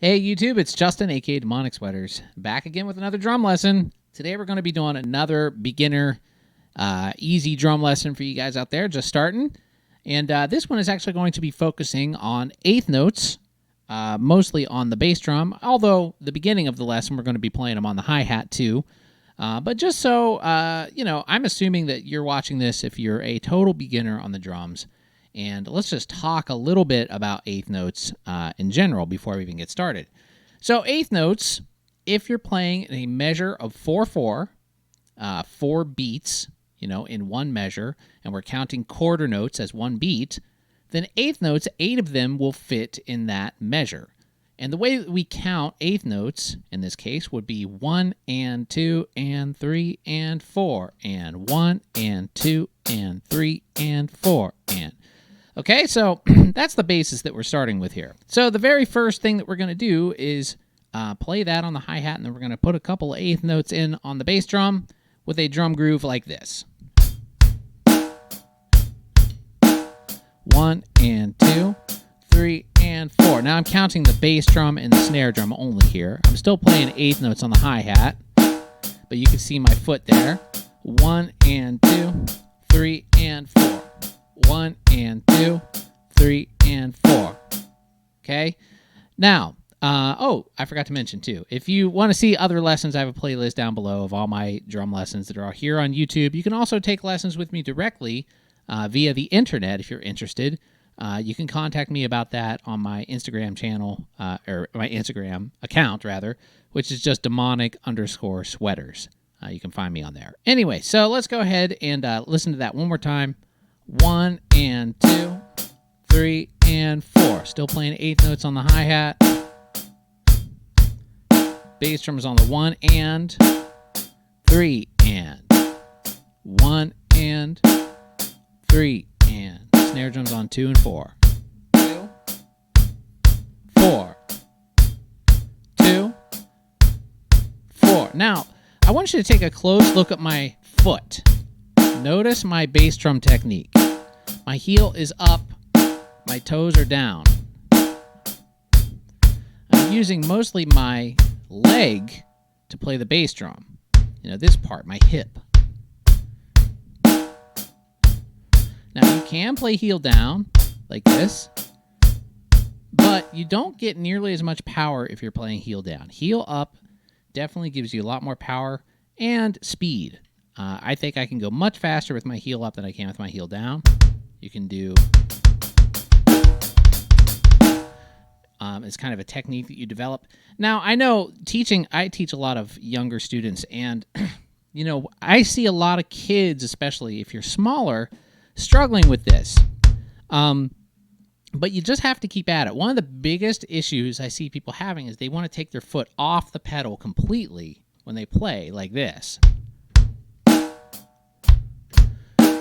Hey YouTube, it's Justin, aka Demonic Sweaters, back again with another drum lesson. Today we're going to be doing another beginner, easy drum lesson for you guys out there just starting. And this one is actually going to be focusing on eighth notes, mostly on the bass drum, although the beginning of the lesson we're going to be playing them on the hi-hat too. But just so, I'm assuming that you're watching this if you're a total beginner on the drums. And let's just talk a little bit about eighth notes in general before we even get started. So eighth notes, if you're playing in a measure of 4/4, 4 beats, in one measure, and we're counting quarter notes as one beat, then eighth notes, 8 of them will fit in that measure. And the way that we count eighth notes in this case would be 1 and 2 and 3 and 4 and 1 and 2 and 3 and 4 and... Okay, so that's the basis that we're starting with here. So the very first thing that we're going to do is play that on the hi-hat, and then we're going to put a couple of eighth notes in on the bass drum with a drum groove like this. 1 and 2, 3 and 4. Now I'm counting the bass drum and the snare drum only here. I'm still playing eighth notes on the hi-hat, but you can see my foot there. 1 and 2, 3 and 4. 1 and 2, 3 and 4. Okay? Now, I forgot to mention too, if you want to see other lessons, I have a playlist down below of all my drum lessons that are here on YouTube. You can also take lessons with me directly via the internet if you're interested. You can contact me about that on my Instagram channel, or my Instagram account, rather, which is just demonic_sweaters. You can find me on there. Anyway, so let's go ahead and listen to that one more time. 1 and 2, 3 and 4. Still playing eighth notes on the hi-hat. Bass drum is on the 1 and 3 and 1 and 3 and snare drum's on 2 and 4. 2, 4, 2, 4. Now, I want you to take a close look at my foot. Notice my bass drum technique. My heel is up, my toes are down. I'm using mostly my leg to play the bass drum. This part, my hip. Now you can play heel down like this, but you don't get nearly as much power if you're playing heel down. Heel up definitely gives you a lot more power and speed. I think I can go much faster with my heel up than I can with my heel down. You can do... it's kind of a technique that you develop. Now, I know I teach a lot of younger students, and, I see a lot of kids, especially if you're smaller, struggling with this. But you just have to keep at it. One of the biggest issues I see people having is they want to take their foot off the pedal completely when they play like this.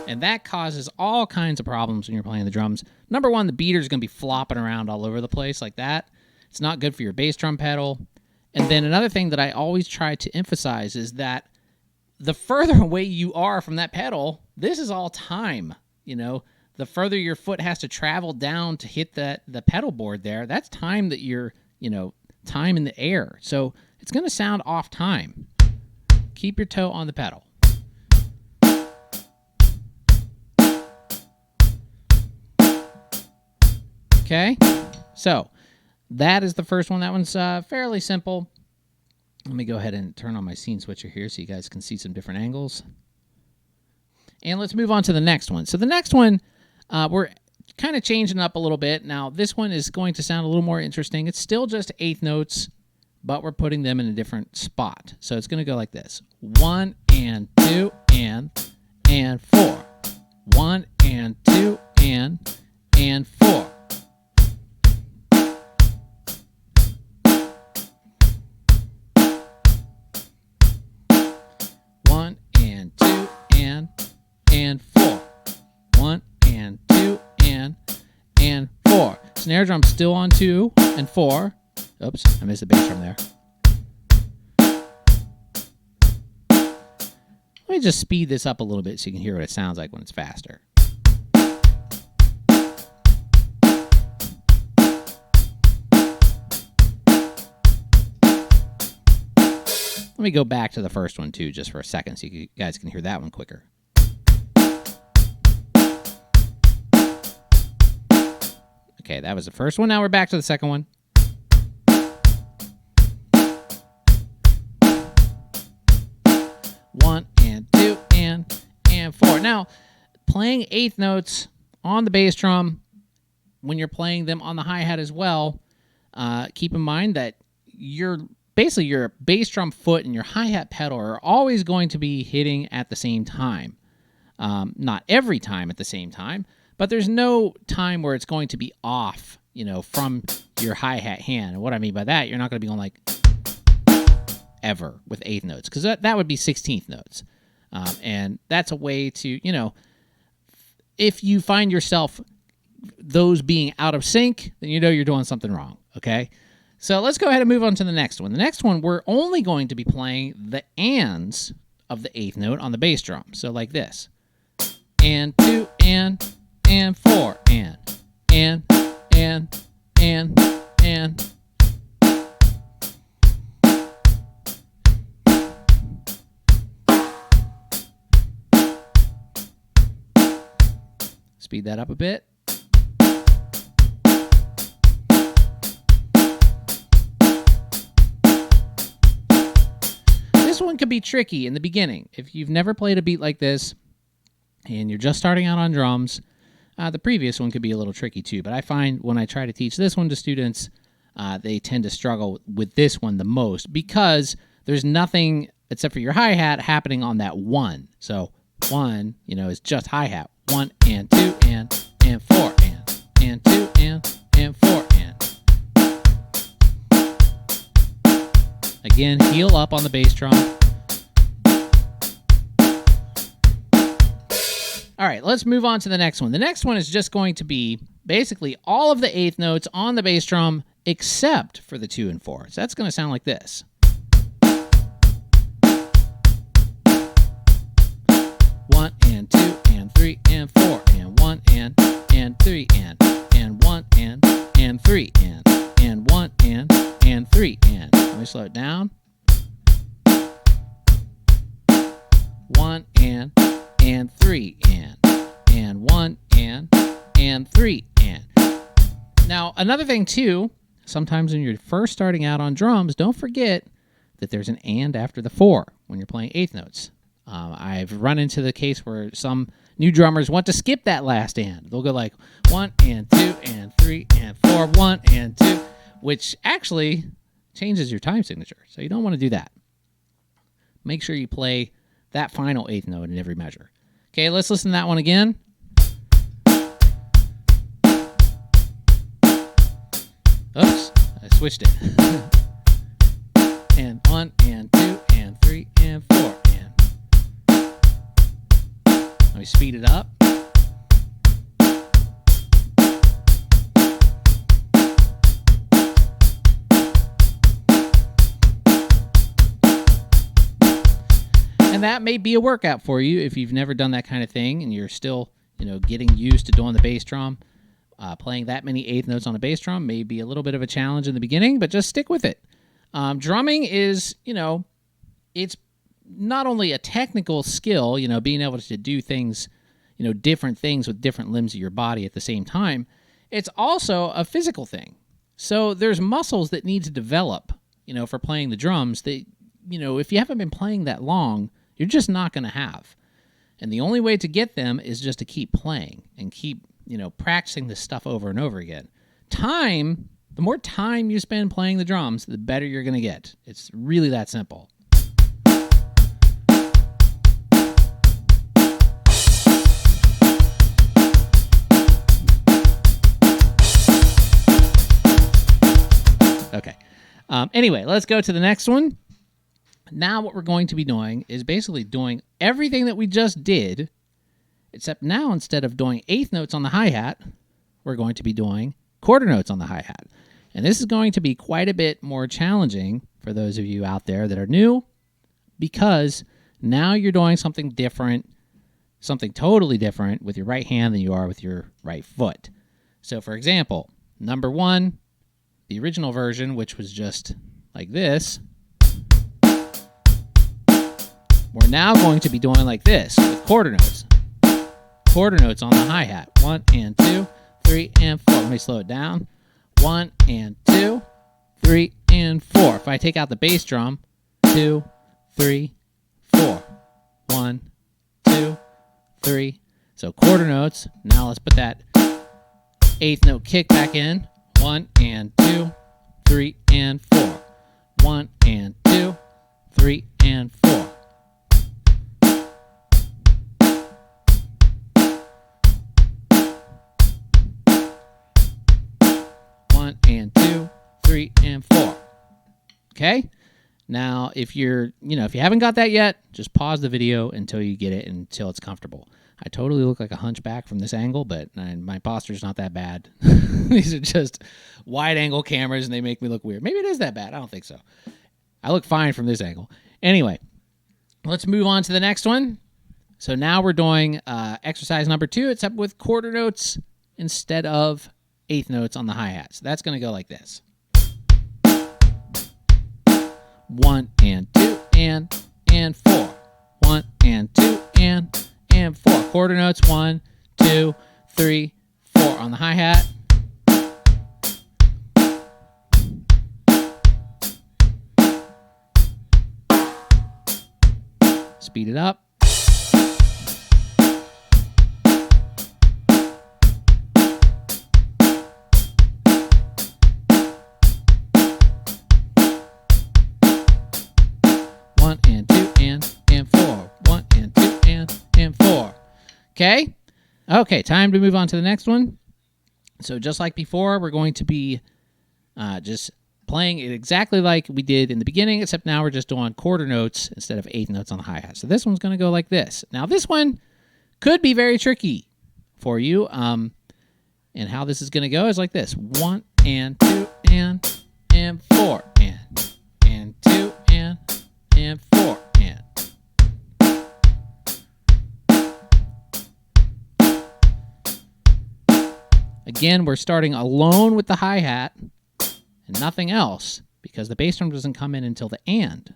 And that causes all kinds of problems when you're playing the drums. Number one, the beater's going to be flopping around all over the place like that. It's not good for your bass drum pedal. And then another thing that I always try to emphasize is that the further away you are from that pedal, this is all time. The further your foot has to travel down to hit the pedal board there, that's time that you're, time in the air. So it's going to sound off time. Keep your toe on the pedal. Okay, so that is the first one. That one's fairly simple. Let me go ahead and turn on my scene switcher here so you guys can see some different angles. And let's move on to the next one. So the next one, we're kind of changing up a little bit. Now, this one is going to sound a little more interesting. It's still just eighth notes, but we're putting them in a different spot. So it's going to go like this. 1 and 2 and 4. 1 and 2 and 4. 1 and 2 and 4. 1 and 2 and 4. Snare drum still on 2 and 4. Oops, I missed the bass drum there. Let me just speed this up a little bit so you can hear what it sounds like when it's faster. Let me go back to the first one, too, just for a second so you guys can hear that one quicker. Okay, that was the first one. Now we're back to the second one. One and two and four. Now, playing eighth notes on the bass drum, when you're playing them on the hi-hat as well, keep in mind that your bass drum foot and your hi-hat pedal are always going to be hitting at the same time. Not every time at the same time, but there's no time where it's going to be off, from your hi-hat hand. And what I mean by that, you're not going to be going like ever with eighth notes, because that would be 16th notes. And that's a way to, if you find yourself those being out of sync, then you're doing something wrong, okay? So let's go ahead and move on to the next one. The next one, we're only going to be playing the ands of the eighth note on the bass drum. So like this. And two, and four, and. Speed that up a bit. This one could be tricky in the beginning. If you've never played a beat like this and you're just starting out on drums, the previous one could be a little tricky too. But I find when I try to teach this one to students, they tend to struggle with this one the most and there's nothing except for your hi-hat happening on that one. So one, is just hi-hat. One and two and four and two and four and. Again, heel up on the bass drum. All right, let's move on to the next one. The next one is just going to be basically all of the eighth notes on the bass drum except for the 2 and 4. So that's going to sound like this. One and two and three and four and one and three and one and three and one and three and. Let me slow it down. One and three and one and three and. Now another thing too, sometimes when you're first starting out on drums, don't forget that there's an and after the 4 when you're playing eighth notes. I've run into the case where some new drummers want to skip that last and. They'll go like 1 and 2 and 3 and 4, 1 and 2, which actually changes your time signature. So you don't want to do that. Make sure you play that final eighth note in every measure. Okay, let's listen to that one again. Oops, I switched it. And 1 and 2 and 3 and 4 and. Let me speed it up. And that may be a workout for you if you've never done that kind of thing and you're still, getting used to doing the bass drum. Playing that many eighth notes on a bass drum may be a little bit of a challenge in the beginning, but just stick with it. Drumming is, it's not only a technical skill, being able to do things, different things with different limbs of your body at the same time. It's also a physical thing. So there's muscles that need to develop, for playing the drums that, if you haven't been playing that long, you're just not going to have. And the only way to get them is just to keep playing and keep, practicing this stuff over and over again. The more time you spend playing the drums, the better you're going to get. It's really that simple. Okay. Anyway, let's go to the next one. Now what we're going to be doing is basically doing everything that we just did, except now instead of doing eighth notes on the hi-hat, we're going to be doing quarter notes on the hi-hat. And this is going to be quite a bit more challenging for those of you out there that are new, because now you're doing something different, something totally different with your right hand than you are with your right foot. So for example, number 1, the original version, which was just like this, We're now going to be doing like this with quarter notes. Quarter notes on the hi-hat. 1 and 2, 3 and 4. Let me slow it down. 1 and 2, 3 and 4. If I take out the bass drum, 2, 3, 4. 1, 2, 3. So quarter notes. Now let's put that eighth note kick back in. 1 and 2, 3 and 4. 1 and 2, 3 and 4. And 2, 3, and 4. Okay? Now, if you're, if you haven't got that yet, just pause the video until you get it, until it's comfortable. I totally look like a hunchback from this angle, but my posture's not that bad. These are just wide-angle cameras, and they make me look weird. Maybe it is that bad. I don't think so. I look fine from this angle. Anyway, let's move on to the next one. So now we're doing exercise number 2, except with quarter notes instead of eighth notes on the hi-hat. So that's going to go like this. 1 and 2 and 4. 1 and 2 and 4. Quarter notes. 1, 2, 3, 4 on the hi-hat. Speed it up. Okay, time to move on to the next one. So just like before, we're going to be just playing it exactly like we did in the beginning, except now we're just doing quarter notes instead of eighth notes on the hi-hat. So this one's going to go like this. Now this one could be very tricky for you, and how this is going to go is like this. 1 and 2 and 4 and 2 and 4 and. Again, we're starting alone with the hi-hat and nothing else because the bass drum doesn't come in until the and.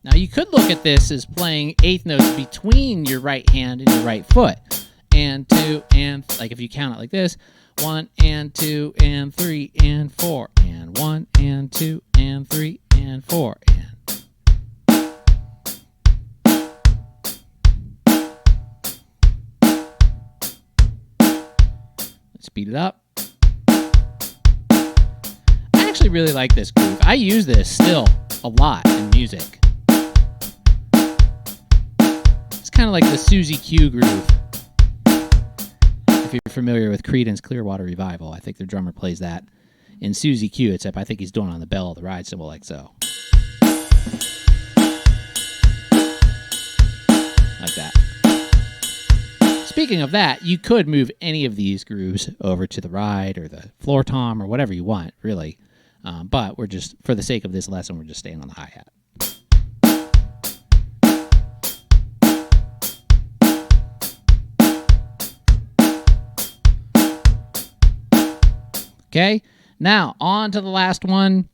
Now you could look at this as playing eighth notes between your right hand and your right foot. And 2 and, like if you count it like this, 1 and 2 and 3 and 4 and 1 and 2 and 3 and 4 and. Speed it up. I actually really like this groove. I use this still a lot in music. It's kind of like the Susie Q groove. If you're familiar with Creedence Clearwater Revival, I think their drummer plays that in Susie Q, except I think he's doing it on the bell of the ride cymbal like so. Like that. Speaking of that, you could move any of these grooves over to the ride or the floor tom or whatever you want, really. But we're just, for the sake of this lesson, we're just staying on the hi-hat. Okay, now on to the last one,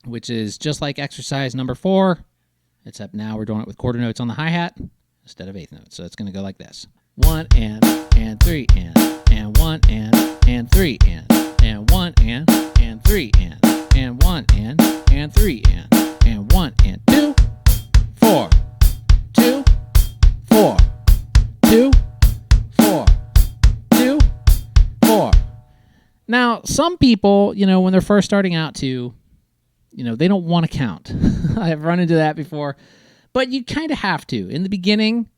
which is just like exercise number 4, except now we're doing it with quarter notes on the hi-hat instead of eighth notes. So it's going to go like this. 1 and 3 and 1 and 3 and 1 and 3 and 1 and 3 and 1 and 2, 4, 2, 4, 2, 4, 2, 4. Now, some people, when they're first starting out to, they don't want to count. I've run into that before, but you kind of have to. In the beginning,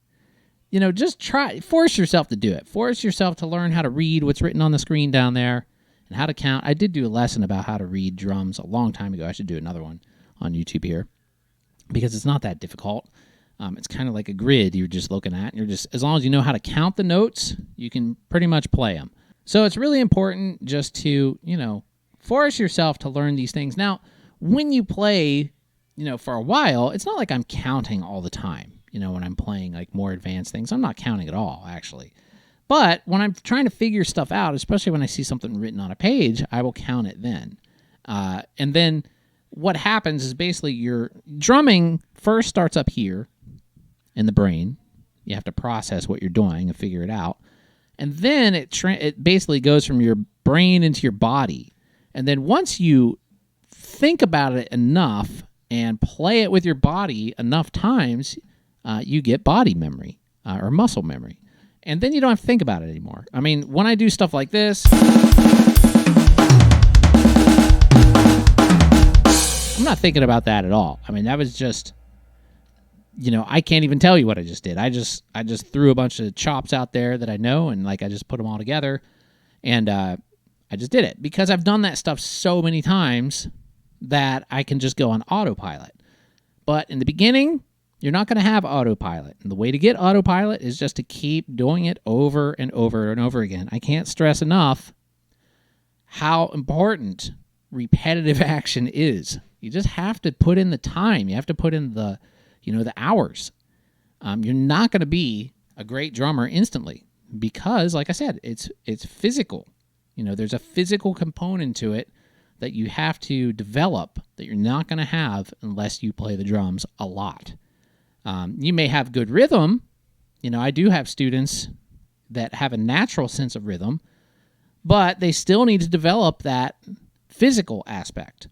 just force yourself to do it. Force yourself to learn how to read what's written on the screen down there and how to count. I did do a lesson about how to read drums a long time ago. I should do another one on YouTube here because it's not that difficult. It's kind of like a grid you're just looking at. And as long as you know how to count the notes, you can pretty much play them. So it's really important just to, force yourself to learn these things. Now, when you play, for a while, it's not like I'm counting all the time. When I'm playing like more advanced things, I'm not counting at all, actually. But when I'm trying to figure stuff out, especially when I see something written on a page, I will count it then. And then what happens is basically your drumming first starts up here in the brain. You have to process what you're doing and figure it out. And then it basically goes from your brain into your body. And then once you think about it enough and play it with your body enough times, you get body memory or muscle memory. And then you don't have to think about it anymore. I mean, when I do stuff like this, I'm not thinking about that at all. I mean, that was just, I can't even tell you what I just did. I just threw a bunch of chops out there that I know, and I just put them all together, and I just did it because I've done that stuff so many times that I can just go on autopilot. But in the beginning, you're not going to have autopilot. And the way to get autopilot is just to keep doing it over and over and over again. I can't stress enough how important repetitive action is. You just have to put in the time. You have to put in the hours. You're not going to be a great drummer instantly because, like I said, it's physical. There's a physical component to it that you have to develop that you're not going to have unless you play the drums a lot. You may have good rhythm. I do have students that have a natural sense of rhythm, but they still need to develop that physical aspect.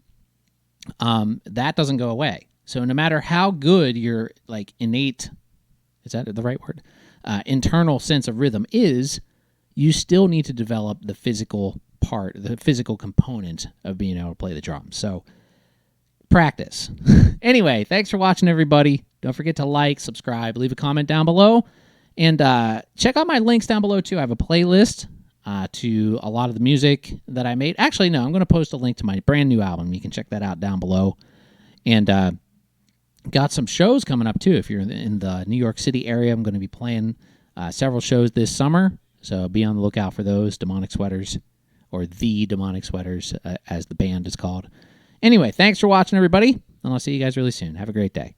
That doesn't go away. So no matter how good your innate, is that the right word? Internal sense of rhythm is, you still need to develop the physical part, the physical component of being able to play the drums. So practice. Anyway, thanks for watching, everybody. Don't forget to like, subscribe, leave a comment down below, and check out my links down below too. I have a playlist to a lot of the music that I made. Actually, no, I'm going to post a link to my brand new album. You can check that out down below. And got some shows coming up too. If you're in the New York City area, I'm going to be playing several shows this summer. So be on the lookout for those. Demonic Sweaters, or the Demonic Sweaters, as the band is called. Anyway, thanks for watching, everybody. And I'll see you guys really soon. Have a great day.